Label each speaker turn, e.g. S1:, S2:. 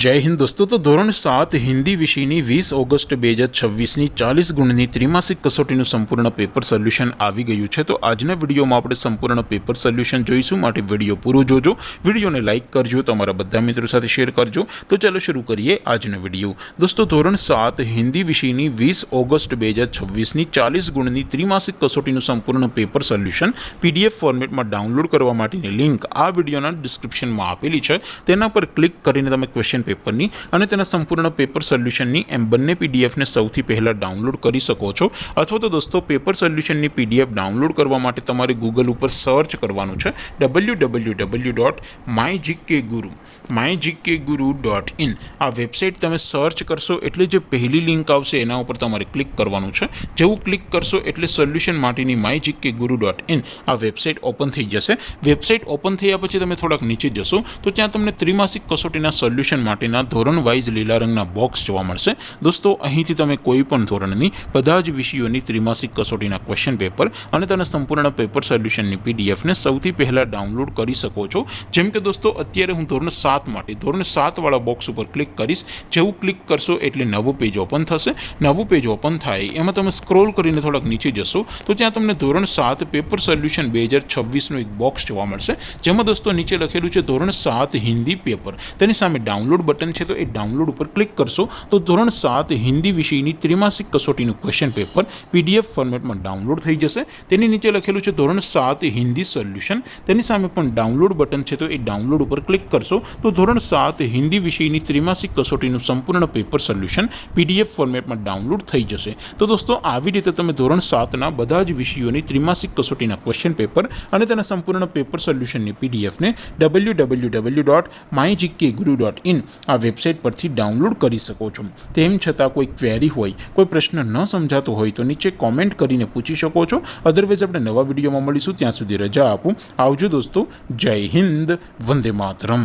S1: जय हिंद दोस्तों। तो धोरण 7 हिंदी विषयनी 20 ऑगस्ट 2026 40 गुणनी त्रिमासिक कसोटीનું સંપૂર્ણ પેપર સોલ્યુશન આવી ગયું છે। તો આજના વિડીયોમાં આપણે સંપૂર્ણ પેપર સોલ્યુશન જોઈશું, માટે વિડીયો પૂરો જોજો, વિડીયોને લાઇક કરજો, તમારા બધા મિત્રો સાથે શેર કરજો। તો ચાલો શરૂ કરીએ આજનો વિડીયો। દોસ્તો ધોરણ 7 હિન્દી વિષયની 20 ઓગસ્ટ 2026 40 ગુણની ત્રિમાસિક કસોટીનું સંપૂર્ણ પેપર સોલ્યુશન પીડીએફ ફોર્મેટમાં ડાઉનલોડ કરવા માટેની લિંક આ વિડીયોના ડિસ્ક્રિપ્શનમાં આપેલી છે। તેના પર ક્લિક કરીને તમે ક્વેશ્ચન પેપરની અને તેના સંપૂર્ણ પેપર સોલ્યુશનની એમ બંને પીડીએફને સૌથી પહેલાં ડાઉનલોડ કરી શકો છો। અથવા તો દોસ્તો પેપર સોલ્યુશનની પીડીએફ ડાઉનલોડ કરવા માટે તમારે ગૂગલ ઉપર સર્ચ કરવાનું છે www.mygkguru.in। આ વેબસાઇટ તમે સર્ચ કરશો એટલે જે પહેલી લિંક આવશે એના ઉપર તમારે ક્લિક કરવાનું છે। જેવું ક્લિક કરશો એટલે સોલ્યુશન માટેની mygkguru.in આ વેબસાઇટ ઓપન થઈ જશે। વેબસાઇટ ઓપન થયા પછી તમે થોડાક નીચે જશો તો ત્યાં તમને ત્રિમાસિક કસોટીના સોલ્યુશન માટેના ધોરણ વાઇઝ લીલા રંગના બોક્સ જોવા મળશે। દોસ્તો અહીંથી તમે કોઈ પણ ધોરણની બધા જ વિષયોની ત્રિમાસિક કસોટીના ક્વેશ્ચન પેપર અને તેના સંપૂર્ણ પેપર સોલ્યુશનની પીડીએફને સૌથી પહેલાં ડાઉનલોડ કરી શકો છો। જેમ કે દોસ્તો અત્યારે હું ધોરણ 7 માટે ધોરણ 7 વાળા બોક્સ ઉપર ક્લિક કરીશ। જેવું ક્લિક કરશો એટલે નવું પેજ ઓપન થશે। નવું પેજ ઓપન થાય એમાં તમે સ્ક્રોલ કરીને થોડાક નીચે જશો તો ત્યાં તમને ધોરણ 7 પેપર સોલ્યુશન 2026નું એક બોક્સ જોવા મળશે, જેમાં દોસ્તો નીચે લખેલું છે ધોરણ 7 હિન્દી પેપર। તેની સામે ડાઉનલોડ બટન છે, તો એ ડાઉનલોડ ઉપર ક્લિક કરશો તો ધોરણ 7 હિન્દી વિષયની ત્રિમાસિક કસોટીનું ક્વેશ્ચન પેપર પીડીએફ ફોર્મેટમાં ડાઉનલોડ થઈ જશે। તેની નીચે લખેલું છે ધોરણ 7 હિન્દી સોલ્યુશન, તેની સામે પણ ડાઉનલોડ બટન છે, તો એ ડાઉનલોડ ઉપર ક્લિક કરશો તો ધોરણ 7 હિન્દી વિષયની ત્રિમાસિક કસોટીનું સંપૂર્ણ પેપર સોલ્યુશન પીડીએફ ફોર્મેટમાં ડાઉનલોડ થઈ જશે। તો દોસ્તો આવી રીતે તમે ધોરણ 7ના બધા જ વિષયોની ત્રિમાસિક કસોટીના ક્વેશ્ચન પેપર અને તેના સંપૂર્ણ પેપર સોલ્યુશનની પીડીએફને www.mygkguru.in આ વેબસાઇટ પરથી ડાઉનલોડ કરી શકો છો। તેમ છતાં કોઈ ક્વેરી હોય, કોઈ પ્રશ્ન ન સમજાતો હોય તો નીચે કોમેન્ટ કરીને પૂછી શકો છો। અધરવાઇઝ આપણે નવા વિડીયોમાં મળીશું, ત્યાં સુધી રજા આપું। આવજો દોસ્તો, જય હિન્દ, વંદે માતરમ।